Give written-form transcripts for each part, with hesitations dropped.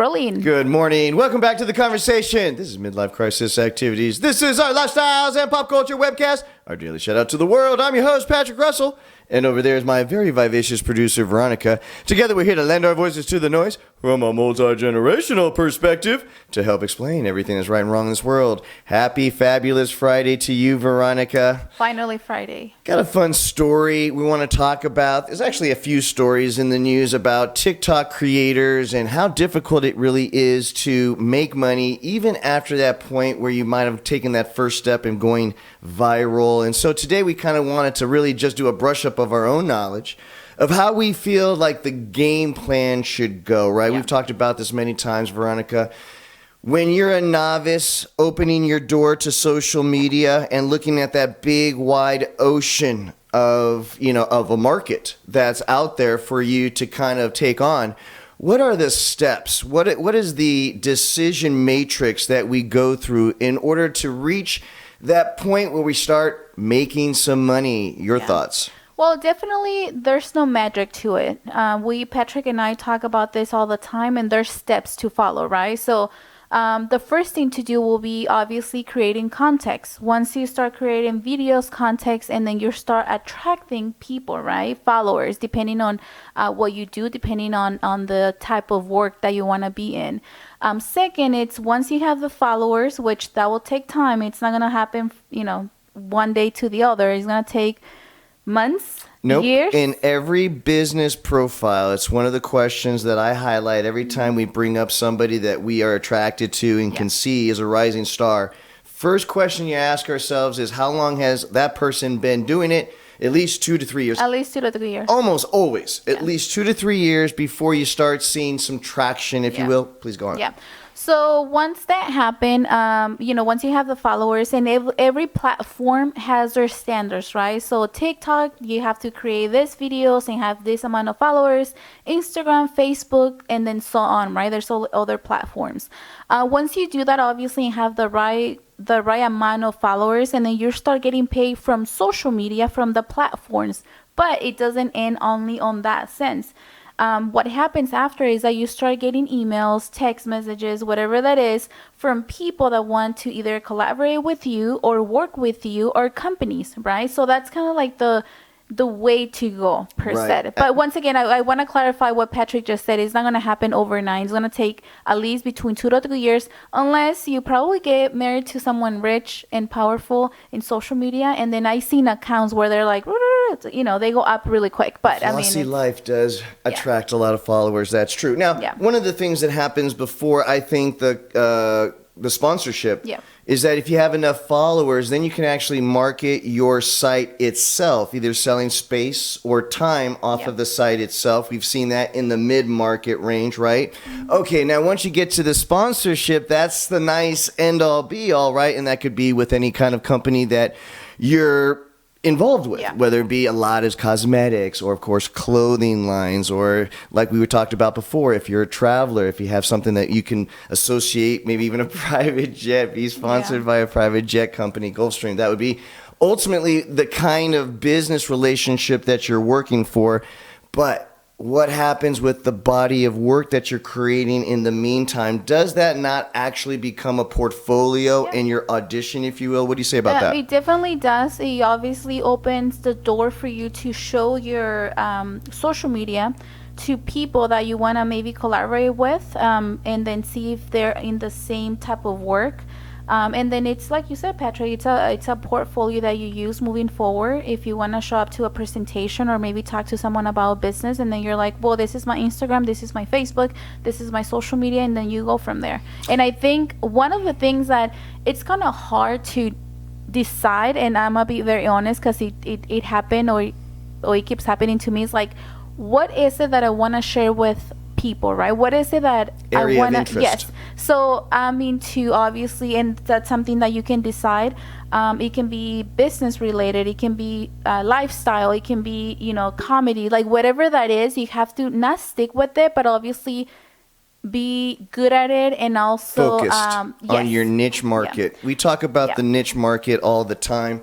Rolling. Good morning. Welcome back to the conversation. This is Midlife Crisis Activities. This is our lifestyles and pop culture webcast. Our daily shout out to the world. I'm your host, Patrick Russell. And over there is my very vivacious producer, Veronica. Together we're here to lend our voices to the noise from a multi-generational perspective to help explain everything that's right and wrong in this world. Happy, fabulous Friday to you, Veronica. Finally Friday. Got a fun story we want to talk about. There's actually a few stories in the news about TikTok creators and how difficult it really is to make money even after that point where you might have taken that first step in going viral. And so today we kind of wanted to really just do a brush up of our own knowledge of how we feel like the game plan should go, right? Yeah. We've talked about this many times, Veronica. When you're a novice opening your door to social media and looking at that big wide ocean of a market that's out there for you to kind of take on, what are the steps? What is the decision matrix that we go through in order to reach that point where we start making some money? Your thoughts? Well, definitely there's no magic to it. Patrick and I talk about this all the time, and there's steps to follow, right? So the first thing to do will be obviously creating context. Once you start creating videos, context, and then you start attracting people, right? Followers, depending on what you do, depending on the type of work that you want to be in. Second, it's once you have the followers, which that will take time. It's not going to happen, one day to the other. It's going to take months, years. In every business profile, it's one of the questions that I highlight every time we bring up somebody that we are attracted to and can see as a rising star. First question you ask ourselves is, how long has that person been doing it? At least 2 to 3 years. At least 2 to 3 years. Almost always. At least 2 to 3 years before you start seeing some traction, if you will. Please go on. Yeah. So once that happens, once you have the followers, and every platform has their standards, right? So TikTok, you have to create this videos and have this amount of followers. Instagram, Facebook, and then so on, right? There's all other platforms. Once you do that, obviously you have the right amount of followers, and then you start getting paid from social media, from the platforms. But it doesn't end only on that sense. What happens after is that you start getting emails, text messages, whatever that is, from people that want to either collaborate with you or work with you, or companies, right? So that's kind of like the way to go, per se. But once again, I want to clarify what Patrick just said. It's not going to happen overnight. It's going to take at least between 2 to 3 years, unless you probably get married to someone rich and powerful in social media. And then I've seen accounts where they're like, they go up really quick. But Flossy life does attract a lot of followers. That's true. Now, one of the things that happens before, I think, the sponsorship is that if you have enough followers, then you can actually market your site itself, either selling space or time off of the site itself. We've seen that in the mid-market range, right? Mm-hmm. Okay, now once you get to the sponsorship, that's the nice end-all be-all, right? And that could be with any kind of company that you're involved with, whether it be a lot as cosmetics or, of course, clothing lines, or like we talked about before, if you're a traveler, if you have something that you can associate, maybe even a private jet, be sponsored by a private jet company, Gulfstream. That would be ultimately the kind of business relationship that you're working for. But what happens with the body of work that you're creating in the meantime? Does that not actually become a portfolio in your audition, if you will? What do you say about that? It definitely does. It obviously opens the door for you to show your social media to people that you want to maybe collaborate with, and then see if they're in the same type of work. And then it's like you said, Patrick, it's a portfolio that you use moving forward if you want to show up to a presentation or maybe talk to someone about business, and then you're like, well, this is my Instagram, this is my Facebook, this is my social media, and then you go from there. And I think one of the things that it's kind of hard to decide, and I'm gonna be very honest because it happened or it keeps happening to me, is like, what is it that I want to share with people, right? What is it that area I want of to? interest. Yes. So I'm into, obviously, and that's something that you can decide. It can be business related. It can be lifestyle. It can be, comedy. Like whatever that is, you have to not stick with it, but obviously be good at it, and also focused on your niche market. We talk about the niche market all the time.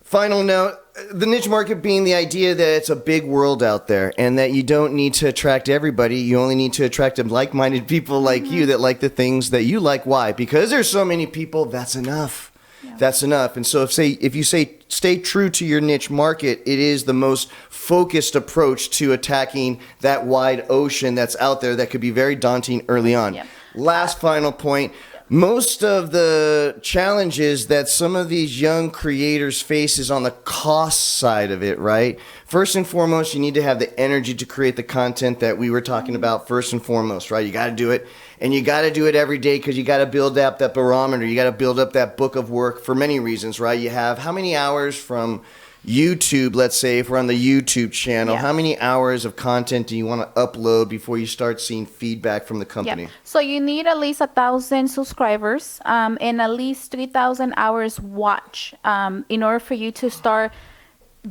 Final note, the niche market being the idea that it's a big world out there and that you don't need to attract everybody. You only need to attract like-minded people like you that like the things that you like. Why? Because there's so many people, that's enough. Yeah. That's enough. And so if you say stay true to your niche market, it is the most focused approach to attacking that wide ocean that's out there that could be very daunting early on. Yeah. Last final point. Most of the challenges that some of these young creators face is on the cost side of it, right? First and foremost, you need to have the energy to create the content that we were talking about first and foremost, right? You got to do it. And you got to do it every day because you got to build up that barometer. You got to build up that book of work for many reasons, right? You have how many hours from YouTube, let's say, if we're on the YouTube channel, how many hours of content do you want to upload before you start seeing feedback from the company? So you need at least 1,000 subscribers and at least 3,000 hours watch in order for you to start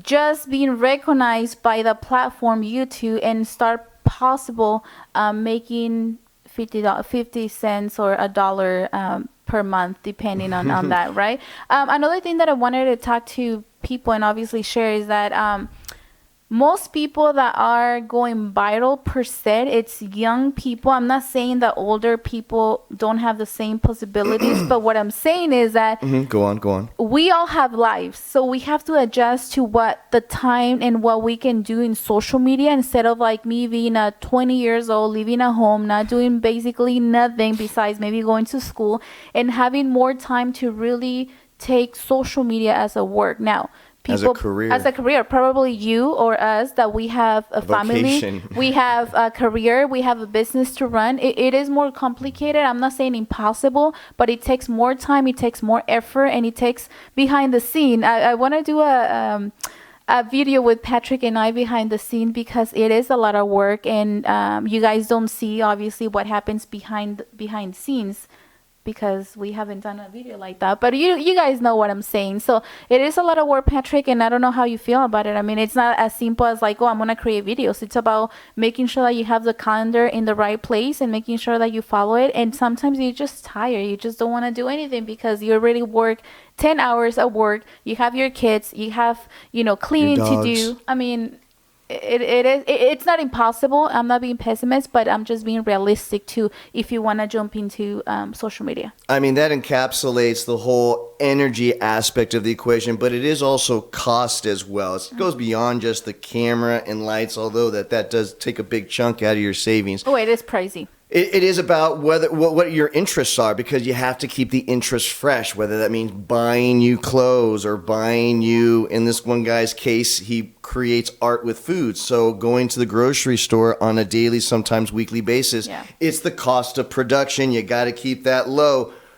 just being recognized by the platform YouTube and start possible making 50 cents or $1 per month, depending on that, right? Another thing that I wanted to talk to people and obviously share is that most people that are going viral per se, it's young people. I'm not saying that older people don't have the same possibilities, but what I'm saying is that Go on. We all have lives, so we have to adjust to what the time and what we can do in social media instead of like me being 20 years old, living at home, not doing basically nothing besides maybe going to school and having more time to really take social media as a work. Now, people as a career, probably you or us, that we have a family, we have a career, we have a business to run. It is more complicated. I'm not saying impossible, but it takes more time, it takes more effort, and it takes behind the scene. I want to do a video with Patrick and I behind the scene because it is a lot of work, and you guys don't see obviously what happens behind scenes, because we haven't done a video like that, but you guys know what I'm saying. So it is a lot of work, Patrick, and I don't know how you feel about it. I mean, it's not as simple as like, oh, I'm gonna create videos. It's about making sure that you have the calendar in the right place and making sure that you follow it. And sometimes you're just tired, you just don't want to do anything because you already work 10 hours at work, you have your kids, you have cleaning to do. I mean, it's not impossible. I'm not being pessimist, but I'm just being realistic too if you want to jump into social media. I mean, that encapsulates the whole energy aspect of the equation, but it is also cost as well. It goes beyond just the camera and lights, although that does take a big chunk out of your savings. Oh, it is pricey. It is about what your interests are, because you have to keep the interest fresh, whether that means buying new clothes or buying you, in this one guy's case, he creates art with food. So going to the grocery store on a daily, sometimes weekly basis, it's the cost of production. You got to keep that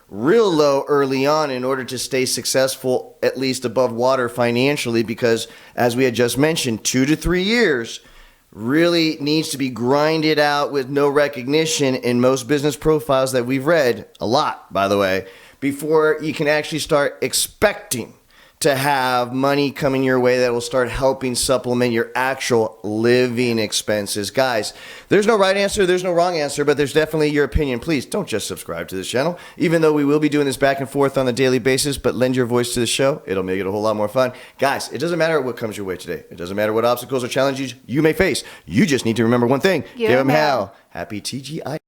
real low early on in order to stay successful, at least above water financially, because as we had just mentioned, 2 to 3 years really needs to be grinded out with no recognition in most business profiles that we've read, a lot, by the way, before you can actually start expecting to have money coming your way that will start helping supplement your actual living expenses. Guys, there's no right answer, there's no wrong answer, but there's definitely your opinion. Please don't just subscribe to this channel, even though we will be doing this back and forth on a daily basis, but lend your voice to the show. It'll make it a whole lot more fun. Guys, it doesn't matter what comes your way today. It doesn't matter what obstacles or challenges you may face. You just need to remember one thing. Give them hell. Happy TGI.